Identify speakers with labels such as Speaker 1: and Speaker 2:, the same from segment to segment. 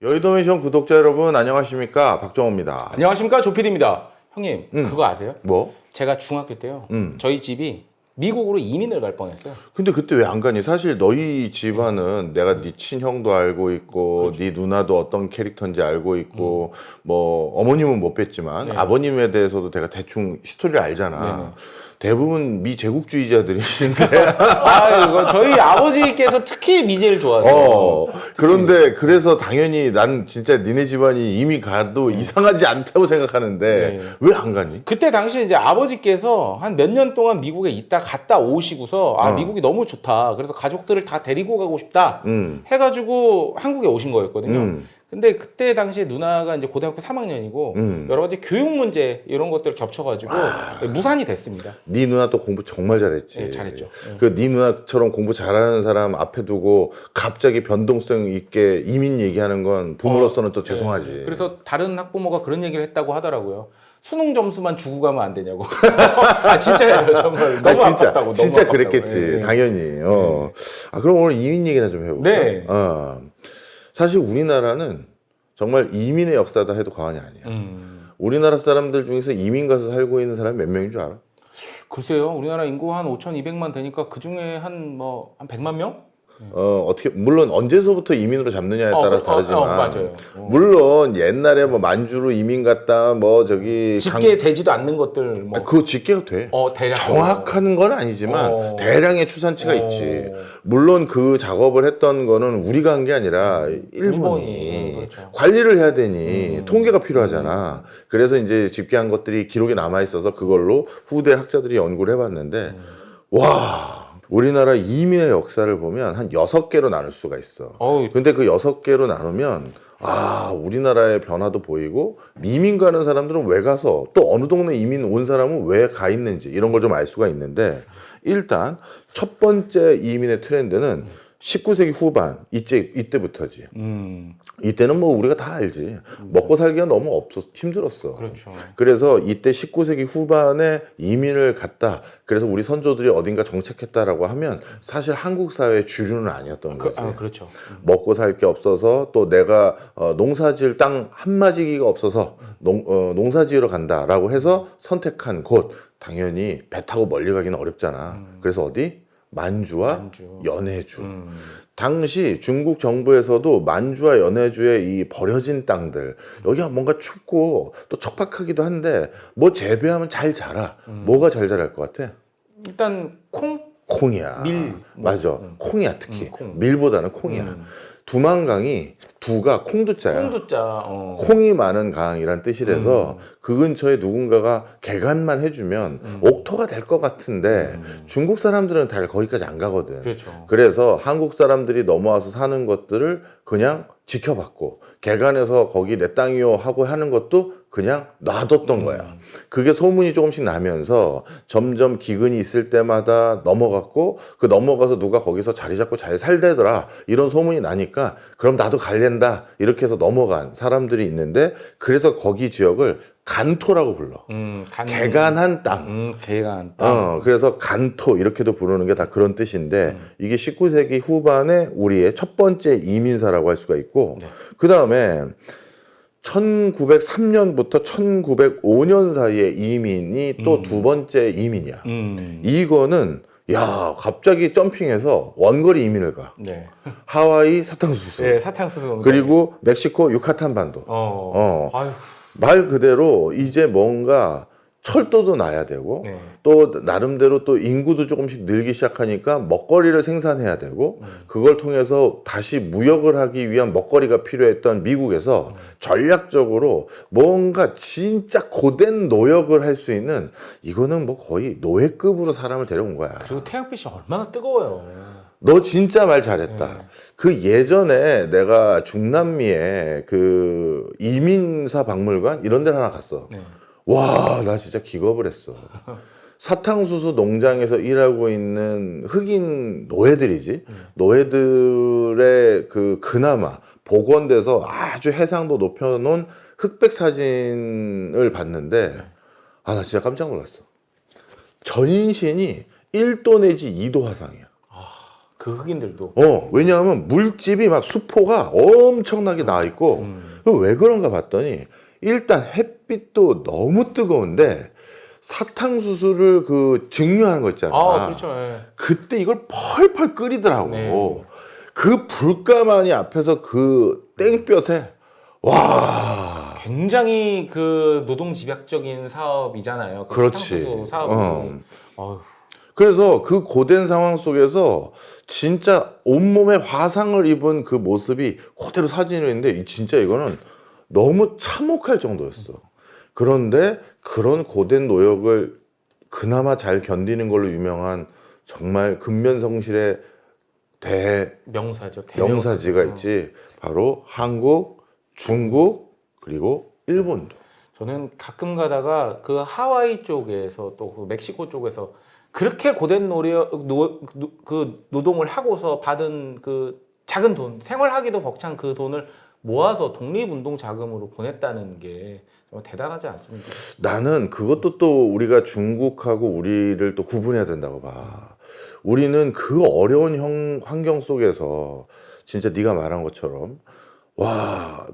Speaker 1: 여의도맨션 구독자 여러분 안녕하십니까, 박정호입니다.
Speaker 2: 안녕하십니까, 조필입니다. 형님, 그거 아세요?
Speaker 1: 뭐?
Speaker 2: 제가 중학교 때요. 저희 집이 미국으로 이민을 갈 뻔했어요.
Speaker 1: 근데 그때 왜 안 가니? 사실 너희 집안은 내가 네 친형도 알고 있고, 네 누나도 어떤 캐릭터인지 알고 있고, 뭐 어머님은 못 뵀지만
Speaker 2: 네.
Speaker 1: 아버님에 대해서도 내가 대충 히스토리를 알잖아.
Speaker 2: 네네.
Speaker 1: 대부분 미제국주의자들이신데.
Speaker 2: 이거 저희 아버지께서 특히 미제를 좋아하세요.
Speaker 1: 그런데 그래서 당연히 난 진짜 니네 집안이 이미 가도 이상하지 않다고 생각하는데
Speaker 2: 네.
Speaker 1: 왜 안 가니?
Speaker 2: 그때 당시에 이제 아버지께서 한 몇 년 동안 미국에 있다 갔다 오시고서 미국이 너무 좋다. 그래서 가족들을 다 데리고 가고 싶다. 해가지고 한국에 오신 거였거든요. 근데 그때 당시에 누나가 이제 고등학교 3학년이고 여러 가지 교육 문제 이런 것들을 겹쳐가지고 무산이 됐습니다.
Speaker 1: 네 누나 또 공부 정말 잘했지.
Speaker 2: 네, 잘했죠.
Speaker 1: 그 네 누나처럼 공부 잘하는 사람 앞에 두고 갑자기 변동성 있게 이민 얘기하는 건 부모로서는 또 죄송하지.
Speaker 2: 네. 그래서 다른 학부모가 그런 얘기를 했다고 하더라고요. 수능 점수만 주고 가면 안 되냐고. 진짜예요, 정말. 너무 아깝다고.
Speaker 1: 진짜
Speaker 2: 너무 아깝다고.
Speaker 1: 그랬겠지.
Speaker 2: 네.
Speaker 1: 당연히. 그럼 오늘 이민 얘기나 좀 해볼까?
Speaker 2: 네.
Speaker 1: 사실 우리나라는 정말 이민의 역사다 해도 과언이 아니야. 우리나라 사람들 중에서 이민 가서 살고 있는 사람이 몇 명인 줄 알아?
Speaker 2: 글쎄요, 우리나라 인구 한 5,200만 되니까 그 중에 한 100만 명?
Speaker 1: 어떻게 물론 언제서부터 이민으로 잡느냐에 따라 다르지만
Speaker 2: 맞아요.
Speaker 1: 물론 옛날에 뭐 만주로 이민 갔다 뭐 저기
Speaker 2: 집계되지도 않는 것들 뭐.
Speaker 1: 그거 집계가 돼.
Speaker 2: 대략
Speaker 1: 정확한 건 아니지만 대량의 추산치가 있지. 물론 그 작업을 했던 거는 우리가 한 게 아니라 일본이
Speaker 2: 그렇죠.
Speaker 1: 관리를 해야 되니 통계가 필요하잖아. 그래서 이제 집계한 것들이 기록에 남아 있어서 그걸로 후대 학자들이 연구를 해봤는데 와. 우리나라 이민의 역사를 보면 한 6개로 나눌 수가 있어. 근데 그 6개로 나누면 우리나라의 변화도 보이고 이민 가는 사람들은 왜 가서 또 어느 동네 이민 온 사람은 왜 가 있는지 이런 걸 좀 알 수가 있는데 일단 첫 번째 이민의 트렌드는 19세기 후반 이때부터지. 이때는 뭐 우리가 다 알지. 먹고 살기가 너무 힘들었어.
Speaker 2: 그렇죠.
Speaker 1: 그래서 이때 19세기 후반에 이민을 갔다. 그래서 우리 선조들이 어딘가 정착했다라고 하면 사실 한국 사회의 주류는 아니었던 거지.
Speaker 2: 그렇죠.
Speaker 1: 먹고 살 게 없어서 또 내가 농사지을 땅 한마디기가 없어서 농사지으러 간다라고 해서 선택한 곳. 당연히 배 타고 멀리 가기는 어렵잖아. 그래서 어디? 만주와 연해주. 당시 중국 정부에서도 만주와 연해주의 이 버려진 땅들, 여기가 뭔가 춥고 또 척박하기도 한데 뭐 재배하면 잘 자라. 뭐가 잘 자랄 것 같아?
Speaker 2: 일단
Speaker 1: 콩이야.
Speaker 2: 밀.
Speaker 1: 맞아. 콩이야, 특히.
Speaker 2: 콩.
Speaker 1: 밀보다는 콩이야. 두만강이 두가 콩두자야.
Speaker 2: 콩두자.
Speaker 1: 콩이 많은 강이란 뜻이라서 그 근처에 누군가가 개간만 해주면 옥토가 될 것 같은데 중국 사람들은 다 거기까지 안 가거든.
Speaker 2: 그렇죠.
Speaker 1: 그래서 한국 사람들이 넘어와서 사는 것들을 그냥 지켜봤고 개간해서 거기 내 땅이요 하고 하는 것도 그냥 놔뒀던 거야. 그게 소문이 조금씩 나면서 점점 기근이 있을 때마다 넘어갔고 그 넘어가서 누가 거기서 자리 잡고 잘 살대더라 이런 소문이 나니까 그럼 나도 갈랜다 이렇게 해서 넘어간 사람들이 있는데 그래서 거기 지역을 간토라고 불러. 개간한 땅.
Speaker 2: 개간한 땅.
Speaker 1: 그래서 간토 이렇게도 부르는 게 다 그런 뜻인데 이게 19세기 후반에 우리의 첫 번째 이민사라고 할 수가 있고 그 다음에 1903년부터 1905년 사이에 이민이 또 두 번째 이민이야. 이거는 갑자기 점핑해서 원거리 이민을 가.
Speaker 2: 네.
Speaker 1: 하와이 사탕수수.
Speaker 2: 네, 사탕수수.
Speaker 1: 그리고 멕시코 유카탄 반도.
Speaker 2: 아유.
Speaker 1: 말 그대로 이제 뭔가 철도도 나야 되고 또 나름대로 또 인구도 조금씩 늘기 시작하니까 먹거리를 생산해야 되고 그걸 통해서 다시 무역을 하기 위한 먹거리가 필요했던 미국에서 전략적으로 뭔가 진짜 고된 노역을 할 수 있는 이거는 뭐 거의 노예급으로 사람을 데려온 거야.
Speaker 2: 그리고 태양빛이 얼마나 뜨거워요.
Speaker 1: 너 진짜 말 잘했다. 그 예전에 내가 중남미에 그 이민사 박물관 이런 데 하나 갔어. 와, 나 진짜 기겁을 했어. 사탕수수 농장에서 일하고 있는 흑인 노예들이지. 노예들의 그나마 복원돼서 아주 해상도 높여놓은 흑백 사진을 봤는데 나 진짜 깜짝 놀랐어. 전신이 1도 내지 2도 화상이야.
Speaker 2: 그 흑인들도.
Speaker 1: 왜냐하면 물집이 막 수포가 엄청나게 나와 있고 왜 그런가 봤더니 일단 햇빛도 너무 뜨거운데 사탕수수를 그 증류하는 거 있잖아.
Speaker 2: 그렇죠. 예.
Speaker 1: 그때 이걸 펄펄 끓이더라고.
Speaker 2: 네.
Speaker 1: 그 불가마니 앞에서 그 땡볕에 와.
Speaker 2: 굉장히 그 노동 집약적인 사업이잖아요. 그
Speaker 1: 그렇지.
Speaker 2: 사탕수수 사업이. 어휴.
Speaker 1: 그래서 그 고된 상황 속에서 진짜 온몸에 화상을 입은 그 모습이 그대로 사진으로 있는데 진짜 이거는 너무 참혹할 정도였어. 그런데 그런 고된 노역을 그나마 잘 견디는 걸로 유명한 정말 근면성실의
Speaker 2: 명사죠.
Speaker 1: 명사지가 있지. 바로 한국, 중국, 그리고 일본도.
Speaker 2: 저는 가끔 가다가 그 하와이 쪽에서 또 그 멕시코 쪽에서 그렇게 고된 그 노동을 하고서 받은 그 작은 돈, 생활하기도 벅찬 그 돈을 모아서 독립운동 자금으로 보냈다는 게 정말 대단하지 않습니까?
Speaker 1: 나는 그것도 또 우리가 중국하고 우리를 또 구분해야 된다고 봐. 우리는 그 어려운 환경 속에서 진짜 네가 말한 것처럼 와,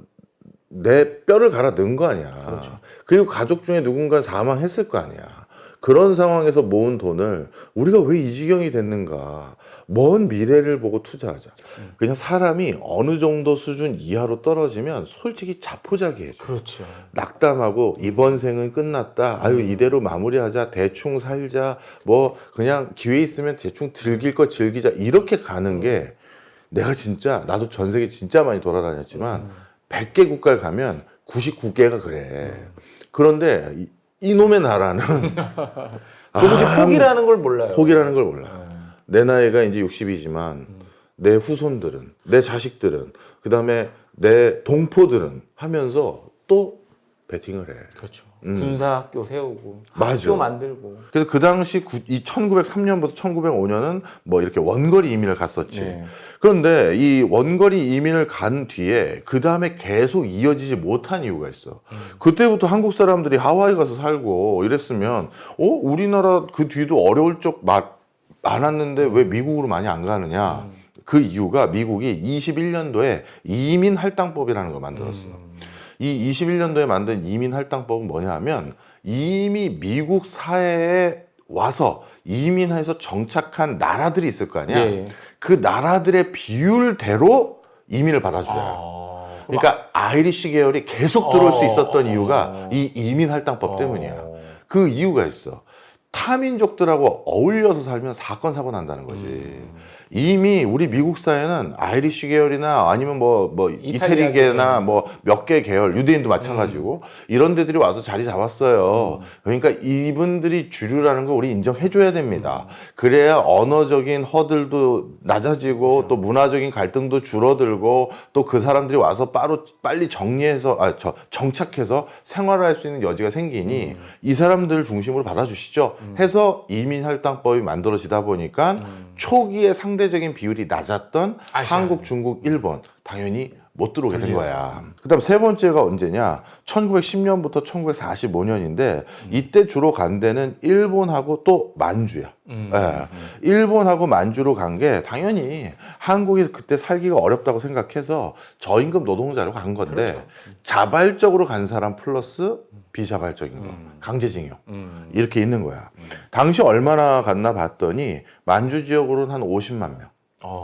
Speaker 1: 내 뼈를 갈아 넣은 거 아니야.
Speaker 2: 그렇죠.
Speaker 1: 그리고 가족 중에 누군가 사망했을 거 아니야. 그런 상황에서 모은 돈을 우리가 왜 이 지경이 됐는가. 먼 미래를 보고 투자하자. 그냥 사람이 어느 정도 수준 이하로 떨어지면 솔직히 자포자기해져.
Speaker 2: 그렇죠.
Speaker 1: 낙담하고 이번 생은 끝났다. 아유 이대로 마무리하자. 대충 살자. 뭐 그냥 기회 있으면 대충 즐길 거 즐기자. 이렇게 가는 게 내가 진짜 나도 전 세계 진짜 많이 돌아다녔지만 100개 국가를 가면 99개가 그래. 그런데 이놈의 나라는
Speaker 2: 도무지 포기라는 걸 몰라요.
Speaker 1: 포기라는 걸 몰라. 내 나이가 이제 60이지만 내 후손들은, 내 자식들은, 그 다음에 내 동포들은 하면서 또 배팅을 해.
Speaker 2: 그렇죠. 군사학교 세우고
Speaker 1: 맞아.
Speaker 2: 학교 만들고.
Speaker 1: 그래서 그 당시 이 1903년부터 1905년은 뭐 이렇게 원거리 이민을 갔었지.
Speaker 2: 네.
Speaker 1: 그런데 이 원거리 이민을 간 뒤에 그 다음에 계속 이어지지 못한 이유가 있어. 그때부터 한국 사람들이 하와이 가서 살고 이랬으면, 우리나라 그 뒤도 어려울 적 많았는데 왜 미국으로 많이 안 가느냐? 그 이유가 미국이 21년도에 이민 할당법이라는 걸 만들었어. 이 21년도에 만든 이민 할당법은 뭐냐 하면 이미 미국 사회에 와서 이민해서 정착한 나라들이 있을 거 아니야.
Speaker 2: 예.
Speaker 1: 그 나라들의 비율대로 이민을 받아줘요. 그러니까 아이리시 계열이 계속 들어올 수 있었던 이유가 이 이민 할당법 때문이야. 그 이유가 있어. 타민족들하고 어울려서 살면 사건 사고 난다는 거지. 이미 우리 미국 사회는 아이리시 계열이나 아니면 뭐 이태리계나 뭐 몇 개 계열, 유대인도 마찬가지고 이런 데들이 와서 자리 잡았어요. 그러니까 이분들이 주류라는 걸 우리 인정해줘야 됩니다. 그래야 언어적인 허들도 낮아지고 또 문화적인 갈등도 줄어들고 또 그 사람들이 와서 빨리 정리해서 정착해서 생활할 수 있는 여지가 생기니 이 사람들 중심으로 받아주시죠. 해서 이민할당법이 만들어지다 보니까 초기에 상대적인 비율이 낮았던 한국, 중국, 일본 당연히 못 들어오게 된 거야. 그다음 세 번째가 언제냐? 1910년부터 1945년인데 이때 주로 간 데는 일본하고 또 만주야. 일본하고 만주로 간 게 당연히 한국이 그때 살기가 어렵다고 생각해서 저임금 노동자로 간 건데
Speaker 2: 그렇죠.
Speaker 1: 자발적으로 간 사람 플러스 비자발적인 거, 강제징용 이렇게 있는 거야. 당시 얼마나 갔나 봤더니 만주 지역으로는 한 50만 명.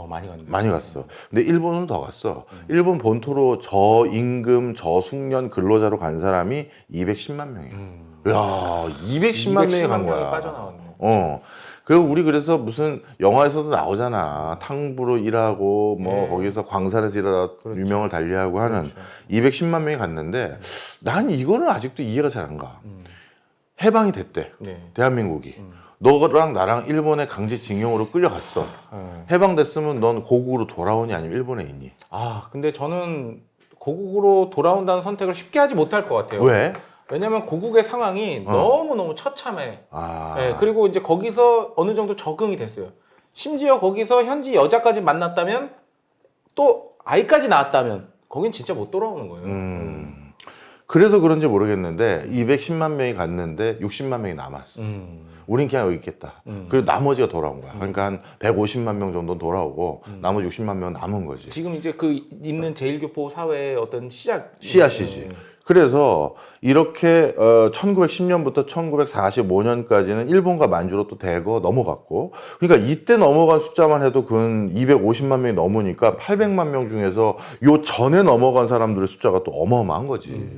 Speaker 2: 많이 갔네.
Speaker 1: 많이 갔어. 근데 일본은 더 갔어. 일본 본토로 저임금, 저숙련 근로자로 간 사람이 210만 명이야. 야, 210만 명이 간 거야.
Speaker 2: 빠져나왔네.
Speaker 1: 그래서 무슨 영화에서도 나오잖아. 탕부로 일하고 뭐 거기서 광산에서 일하다
Speaker 2: 그렇죠.
Speaker 1: 유명을 달리하고 하는 210만 명이 갔는데 난 이거는 아직도 이해가 잘 안 가. 해방이 됐대. 대한민국이. 너랑 나랑 일본에 강제징용으로 끌려갔어. 해방됐으면 넌 고국으로 돌아오니 아니면 일본에 있니?
Speaker 2: 근데 저는 고국으로 돌아온다는 선택을 쉽게 하지 못할 것 같아요.
Speaker 1: 왜?
Speaker 2: 왜냐면 고국의 상황이 너무너무 처참해.
Speaker 1: 아.
Speaker 2: 네, 그리고 이제 거기서 어느 정도 적응이 됐어요. 심지어 거기서 현지 여자까지 만났다면 또 아이까지 낳았다면 거긴 진짜 못 돌아오는 거예요.
Speaker 1: 그래서 그런지 모르겠는데 210만 명이 갔는데 60만 명이 남았어. 우린 그냥 여기 있겠다. 그리고 나머지가 돌아온 거야. 그러니까 한 150만 명 정도는 돌아오고 나머지 60만 명은 남은 거지.
Speaker 2: 지금 이제 그 있는 제1교포 사회의 어떤
Speaker 1: 씨앗이지. 그래서 이렇게 1910년부터 1945년까지는 일본과 만주로 또 대거 넘어갔고, 그러니까 이때 넘어간 숫자만 해도 근 250만 명이 넘으니까 800만 명 중에서 요 전에 넘어간 사람들의 숫자가 또 어마어마한 거지.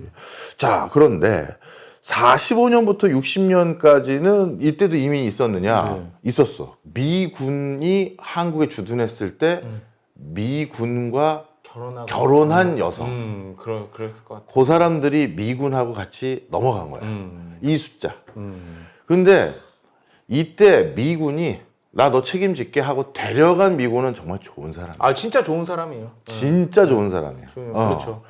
Speaker 1: 자, 그런데 45년부터 60년까지는 이때도 이민이 있었느냐? 있었어. 미군이 한국에 주둔했을 때 미군과 결혼한 여성.
Speaker 2: 그랬을 것 같아.
Speaker 1: 그 사람들이 미군하고 같이 넘어간 거야. 이 숫자. 근데 이때 미군이 나 너 책임질게 하고 데려간 미군은 정말 좋은 사람이야.
Speaker 2: 아, 진짜 좋은 사람이에요.
Speaker 1: 진짜 좋은 사람이야.
Speaker 2: 그렇죠.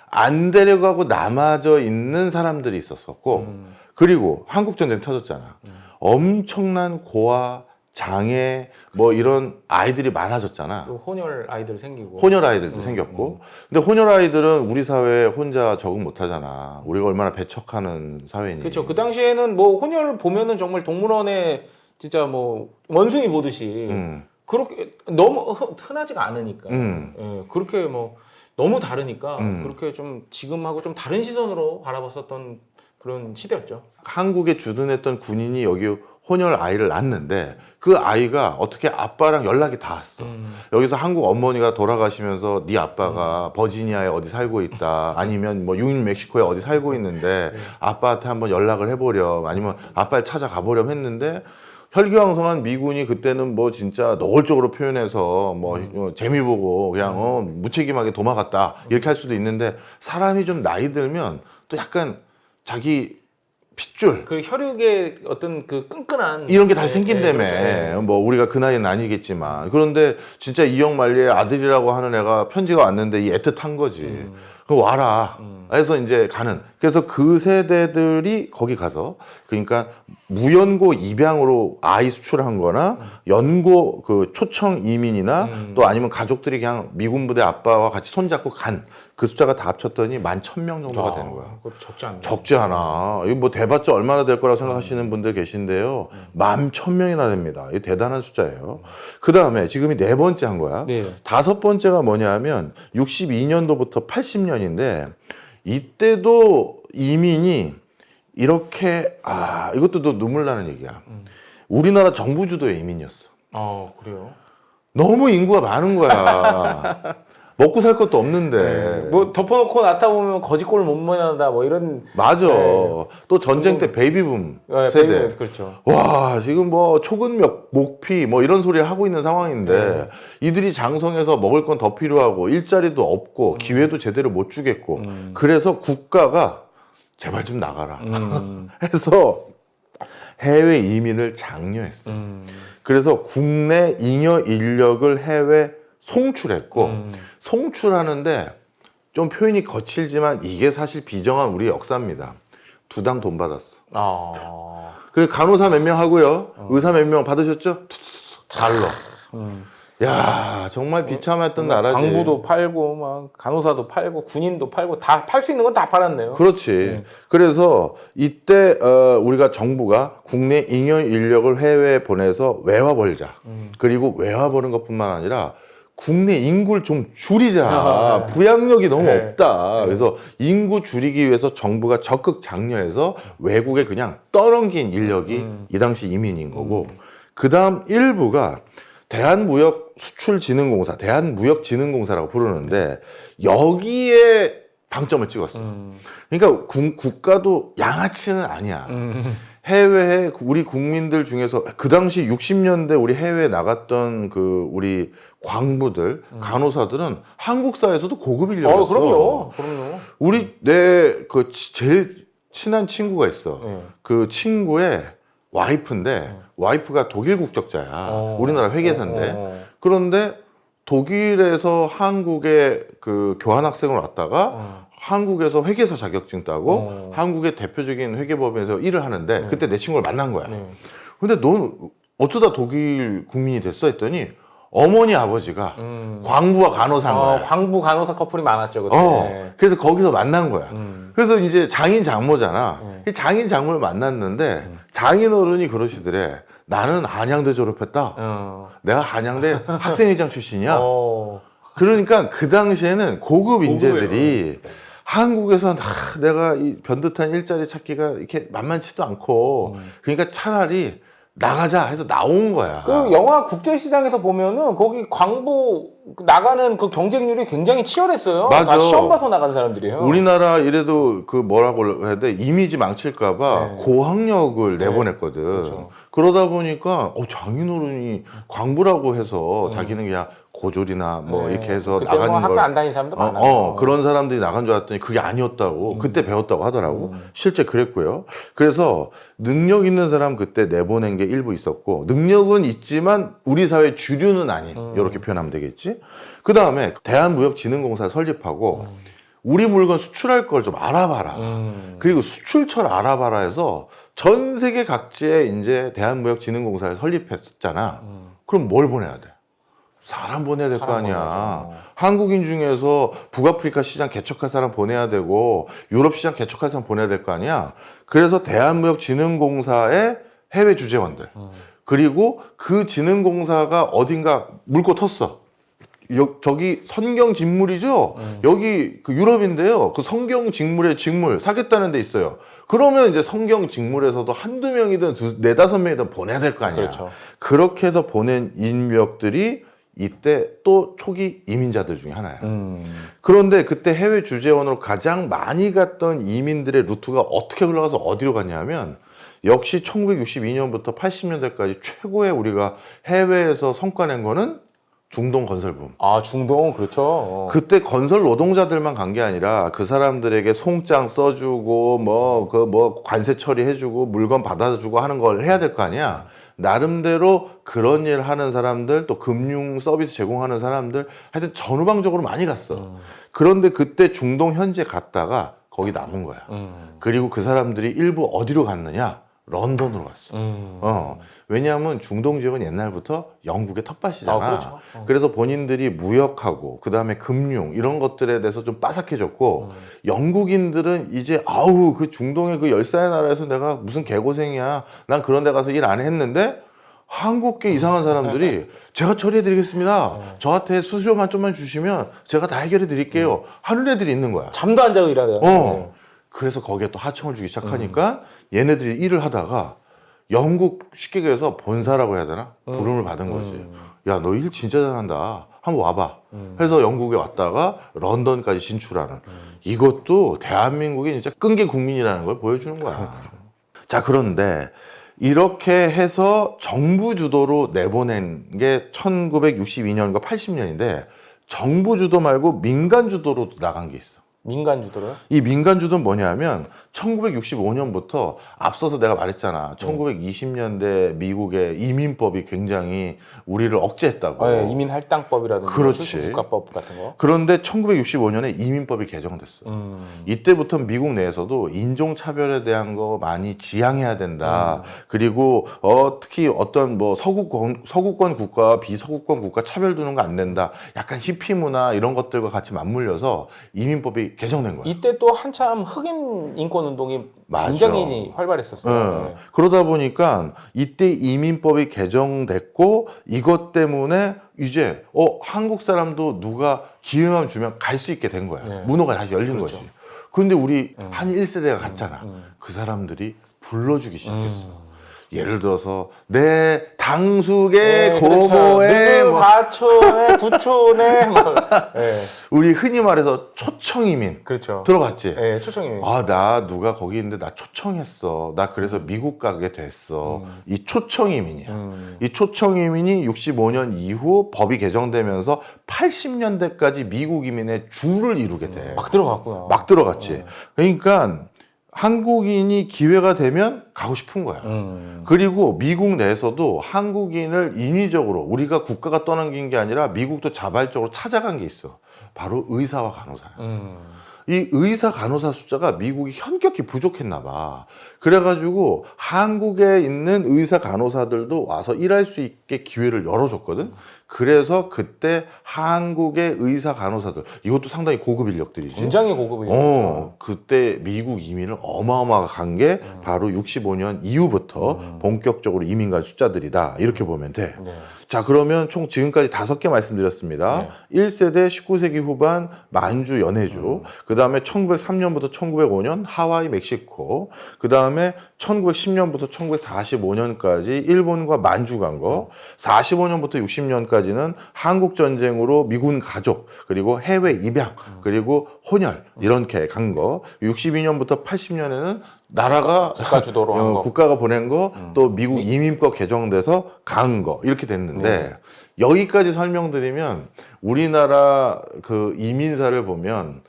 Speaker 1: 안 데려가고 남아져 있는 사람들이 있었었고, 그리고 한국전쟁 터졌잖아. 엄청난 고아, 장애, 뭐 이런 아이들이 많아졌잖아.
Speaker 2: 또 혼혈 아이들 생기고.
Speaker 1: 혼혈 아이들도 생겼고. 근데 혼혈 아이들은 우리 사회에 혼자 적응 못 하잖아. 우리가 얼마나 배척하는 사회니.
Speaker 2: 그렇죠. 그 당시에는 뭐 혼혈 보면은 정말 동물원에 진짜 뭐 원숭이 보듯이 그렇게 너무 흔하지가 않으니까. 예, 그렇게 뭐 너무 다르니까 그렇게 좀 지금하고 좀 다른 시선으로 바라봤었던 그런 시대였죠.
Speaker 1: 한국에 주둔했던 군인이 여기 혼혈 아이를 낳았는데 그 아이가 어떻게 아빠랑 연락이 닿았어. 여기서 한국 어머니가 돌아가시면서 네 아빠가 버지니아에 어디 살고 있다. 아니면 뭐 멕시코에 어디 살고 있는데 아빠한테 한번 연락을 해보렴. 아니면 아빠를 찾아가 보렴 했는데 혈기왕성한 미군이 그때는 뭐 진짜 노골적으로 표현해서 뭐 재미 보고 그냥 무책임하게 도망갔다 이렇게 할 수도 있는데 사람이 좀 나이 들면 또 약간 자기 핏줄
Speaker 2: 그 혈육의 어떤 그 끈끈한
Speaker 1: 이런 게 다시 생긴다며.
Speaker 2: 그렇죠.
Speaker 1: 뭐 우리가 그 나이는 아니겠지만 그런데 진짜 이영만리의 아들이라고 하는 애가 편지가 왔는데 이 애틋한 거지. 그 와라 해서 이제 가는. 그래서 그 세대들이 거기 가서 그러니까 무연고 입양으로 아이 수출한 거나 연고 그 초청 이민이나 또 아니면 가족들이 그냥 미군 부대 아빠와 같이 손잡고 간 그 숫자가 다 합쳤더니 11,000명 정도가 되는 거야.
Speaker 2: 그것도 적지 않네.
Speaker 1: 적지 않아. 이거 뭐 대봤자 얼마나 될 거라고 생각하시는 분들 계신데요. 11,000명이나 됩니다. 이게 대단한 숫자예요. 그 다음에 지금이 네 번째 한 거야.
Speaker 2: 네.
Speaker 1: 다섯 번째가 뭐냐 하면 62년도부터 80년인데 이때도 이민이 이렇게 이것도 또 눈물 나는 얘기야. 우리나라 정부 주도의 이민이었어.
Speaker 2: 그래요?
Speaker 1: 너무 인구가 많은 거야. 먹고 살 것도 없는데.
Speaker 2: 뭐 덮어놓고 낳다 보면 거지꼴을 못 만난다 뭐 이런.
Speaker 1: 맞아. 또 전쟁 때 베이비붐 세대.
Speaker 2: 베이비, 그렇죠.
Speaker 1: 와, 지금 뭐 초근력, 목피 뭐 이런 소리 하고 있는 상황인데 이들이 장성해서 먹을 건 더 필요하고 일자리도 없고 기회도 제대로 못 주겠고 그래서 국가가 제발 좀 나가라 해서 해외 이민을 장려했어. 그래서 국내 잉여 인력을 해외 송출했고 송출하는데 좀 표현이 거칠지만 이게 사실 비정한 우리 역사입니다. 두 당 돈 받았어. 그 간호사 몇 명 하고요. 의사 몇 명 받으셨죠? 잘로. 야, 정말 비참했던 나라지.
Speaker 2: 광부도 팔고 막 간호사도 팔고 군인도 팔고 다 팔 수 있는 건 다 팔았네요.
Speaker 1: 그렇지. 그래서 이때 우리가 정부가 국내 잉여 인력을 해외에 보내서 외화 벌자. 그리고 외화 버는 것뿐만 아니라 국내 인구를 좀 줄이자. 부양력이 너무 없다. 그래서 인구 줄이기 위해서 정부가 적극 장려해서 외국에 그냥 떠넘긴 인력이 이 당시 이민인 거고 그 다음 일부가 대한무역수출진흥공사, 대한무역진흥공사라고 부르는데 여기에 방점을 찍었어. 그러니까 국가도 양아치는 아니야. 해외에 우리 국민들 중에서 그 당시 60년대 우리 해외에 나갔던 그 우리 광부들, 간호사들은 한국 사회에서도 고급 인력이었어.
Speaker 2: 그럼요.
Speaker 1: 우리 내 그 제일 친한 친구가 있어. 그 친구의 와이프인데 와이프가 독일 국적자야. 우리나라 회계사인데. 그런데 독일에서 한국에 그 교환학생으로 왔다가 한국에서 회계사 자격증 따고 한국의 대표적인 회계법인에서 일을 하는데 그때 내 친구를 만난 거야. 근데 넌 어쩌다 독일 국민이 됐어 했더니 어머니 아버지가 광부와 간호사인 거야.
Speaker 2: 광부 간호사 커플이 많았죠 그때.
Speaker 1: 그래서 거기서 만난 거야. 그래서 이제 장인 장모잖아. 이 장인 장모를 만났는데 장인 어른이 그러시더래. 나는 한양대 졸업했다. 내가 한양대 학생회장 출신이야. 그러니까 그 당시에는 고급 인재들이 한국에서 내가 이 변듯한 일자리 찾기가 이렇게 만만치도 않고 그러니까 차라리 나가자 해서 나온 거야.
Speaker 2: 그 영화 국제시장에서 보면은 거기 광부 나가는 그 경쟁률이 굉장히 치열했어요.
Speaker 1: 맞아.
Speaker 2: 다 시험 봐서 나가는 사람들이에요.
Speaker 1: 우리나라 이래도 그 뭐라고 해야 돼? 이미지 망칠까봐 고학력을 내보냈거든.
Speaker 2: 그렇죠.
Speaker 1: 그러다 보니까 장인어른이 광부라고 해서 자기는 그냥 고졸이나 뭐 이렇게 해서
Speaker 2: 그때
Speaker 1: 나간
Speaker 2: 뭐
Speaker 1: 걸
Speaker 2: 학교 안 다니는 사람도 많아요.
Speaker 1: 그런 사람들이 나간 줄 알았더니 그게 아니었다고 그때 배웠다고 하더라고. 실제 그랬고요. 그래서 능력 있는 사람 그때 내보낸 게 일부 있었고 능력은 있지만 우리 사회 주류는 아닌 이렇게 표현하면 되겠지. 그 다음에 대한무역진흥공사 설립하고 우리 물건 수출할 걸 좀 알아봐라. 그리고 수출처를 알아봐라 해서 전 세계 각지에 이제 대한무역진흥공사를 설립했잖아. 그럼 뭘 보내야 돼? 사람 보내야 될 거 아니야.
Speaker 2: 보내야죠.
Speaker 1: 한국인 중에서 북아프리카 시장 개척할 사람 보내야 되고 유럽 시장 개척할 사람 보내야 될 거 아니야. 그래서 대한무역진흥공사의 해외 주재원들 그리고 그 진흥공사가 어딘가 물고 텄어. 저기 성경직물이죠. 여기 그 유럽인데요. 그 성경직물의 직물 사겠다는 데 있어요. 그러면 이제 성경직물에서도 한두 명이든 네다섯 명이든 보내야 될 거 아니야.
Speaker 2: 그렇죠.
Speaker 1: 그렇게 해서 보낸 인력들이 이때 또 초기 이민자들 중에 하나야. 그런데 그때 해외 주재원으로 가장 많이 갔던 이민들의 루트가 어떻게 흘러가서 어디로 갔냐면 역시 1962년부터 80년대까지 최고의 우리가 해외에서 성과 낸 거는 중동 건설붐.
Speaker 2: 아, 중동 그렇죠.
Speaker 1: 그때 건설 노동자들만 간 게 아니라 그 사람들에게 송장 써주고 뭐 관세 처리해주고 물건 받아주고 하는 걸 해야 될 거 아니야. 나름대로 그런 일 하는 사람들 또 금융 서비스 제공하는 사람들 하여튼 전후방적으로 많이 갔어. 그런데 그때 중동 현지에 갔다가 거기 남은 거야. 그리고 그 사람들이 일부 어디로 갔느냐? 런던으로 갔어. 왜냐하면 중동 지역은 옛날부터 영국의 텃밭이잖아.
Speaker 2: 그렇죠.
Speaker 1: 그래서 본인들이 무역하고 그 다음에 금융 이런 것들에 대해서 좀 빠삭해졌고 영국인들은 이제 그 중동의 그 열사의 나라에서 내가 무슨 개고생이야. 난 그런 데 가서 일 안 했는데 한국계 이상한 사람들이 제가 처리해드리겠습니다. 저한테 수수료만 좀만 주시면 제가 다 해결해드릴게요. 하는 애들이 있는 거야.
Speaker 2: 잠도 안 자고 일하잖아요.
Speaker 1: 그래서 거기에 또 하청을 주기 시작하니까 얘네들이 일을 하다가 영국 쉽게 얘기해서 본사라고 해야 되나? 부름을 받은 거지. 야, 너 일 진짜 잘한다. 한번 와봐. 해서 영국에 왔다가 런던까지 진출하는. 이것도 대한민국이 진짜 끈기 국민이라는 걸 보여주는 거야. 자, 그런데 이렇게 해서 정부 주도로 내보낸 게 1962년과 80년인데 정부 주도 말고 민간 주도로 나간 게 있어.
Speaker 2: 민간 주도로요?
Speaker 1: 이 민간 주도는 뭐냐면 1965년부터 앞서서 내가 말했잖아. 1920년대 미국의 이민법이 굉장히 우리를 억제했다고.
Speaker 2: 이민 할당법이라든지
Speaker 1: 그렇지.
Speaker 2: 출신국가법 같은 거.
Speaker 1: 그런데 1965년에 이민법이 개정됐어. 이때부터 미국 내에서도 인종차별에 대한 거 많이 지양해야 된다. 그리고 특히 어떤 뭐 서구권 국가와 비서구권 국가 차별 두는 거 안 된다. 약간 히피 문화 이런 것들과 같이 맞물려서 이민법이 개정된 거야.
Speaker 2: 이때 또 한참 흑인 인권 운동이
Speaker 1: 맞아.
Speaker 2: 굉장히 활발했었어요.
Speaker 1: 그러다 보니까 이때 이민법이 개정됐고 이것 때문에 이제 한국 사람도 누가 기회만 주면 갈 수 있게 된 거야. 문호가 다시 열린
Speaker 2: 그렇죠.
Speaker 1: 거지. 그런데 우리 한 1세대가 갔잖아. 그 사람들이 불러주기 시작했어. 예를 들어서 내 당숙의 고모의
Speaker 2: 누구 사촌의 구촌의
Speaker 1: 우리 흔히 말해서 초청이민.
Speaker 2: 그렇죠.
Speaker 1: 들어봤지?
Speaker 2: 네, 초청이민.
Speaker 1: 나 누가 거기 있는데 나 초청했어. 나 그래서 미국 가게 됐어. 이 초청이민이야. 이 초청이민이 65년 이후 법이 개정되면서 80년대까지 미국 이민의 주를 이루게 돼.
Speaker 2: 막 들어갔구나.
Speaker 1: 막 들어갔지. 그러니까 한국인이 기회가 되면 가고 싶은 거야. 그리고 미국 내에서도 한국인을 인위적으로 우리가 국가가 떠넘긴 게 아니라 미국도 자발적으로 찾아간 게 있어. 바로 의사와 간호사야. 이 의사 간호사 숫자가 미국이 현격히 부족했나 봐. 그래가지고 한국에 있는 의사 간호사들도 와서 일할 수 있게 기회를 열어줬거든. 그래서 그때 한국의 의사 간호사들, 이것도 상당히 고급 인력들이지.
Speaker 2: 굉장히 고급 인력이죠.
Speaker 1: 그때 미국 이민을 어마어마하게 간 게 바로 65년 이후부터 본격적으로 이민 간 숫자들이다. 이렇게 보면 돼.
Speaker 2: 네.
Speaker 1: 자, 그러면 총 지금까지 5개 말씀드렸습니다. 1세대 19세기 후반 만주 연해주, 그 다음에 1903년부터 1905년 하와이 멕시코, 그 다음에 1910년부터 1945년까지 일본과 만주 간 거, 45년부터 60년까지는 한국 전쟁으로 미군 가족, 그리고 해외 입양, 그리고 혼혈 이렇게 간 거, 62년부터 80년에는 나라가
Speaker 2: 국가 주도로 한 거.
Speaker 1: 국가가 보낸 거, 또 미국 이민법 개정돼서 간 거 이렇게 됐는데 여기까지 설명드리면 우리나라 그 이민사를 보면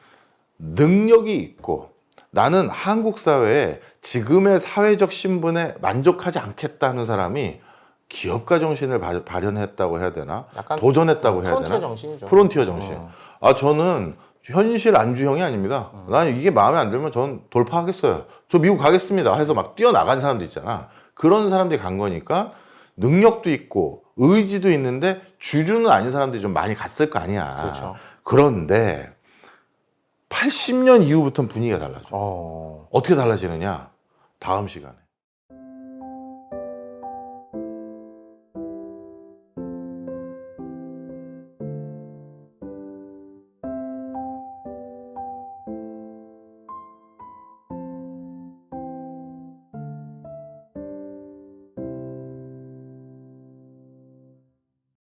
Speaker 1: 능력이 있고 나는 한국 사회에 지금의 사회적 신분에 만족하지 않겠다는 사람이 기업가 정신을 발현했다고 해야 되나?
Speaker 2: 약간
Speaker 1: 도전했다고 해야
Speaker 2: 프론티어
Speaker 1: 되나?
Speaker 2: 정신이죠.
Speaker 1: 프론티어 정신. 저는 현실 안주형이 아닙니다. 나는 이게 마음에 안 들면 전 돌파하겠어요. 저 미국 가겠습니다. 해서 막 뛰어나간 사람도 있잖아. 그런 사람들이 간 거니까 능력도 있고 의지도 있는데 주류는 아닌 사람들이 좀 많이 갔을 거 아니야.
Speaker 2: 그렇죠.
Speaker 1: 그런데 80년 이후부터는 분위기가 달라져. 어떻게 달라지느냐? 다음 시간에.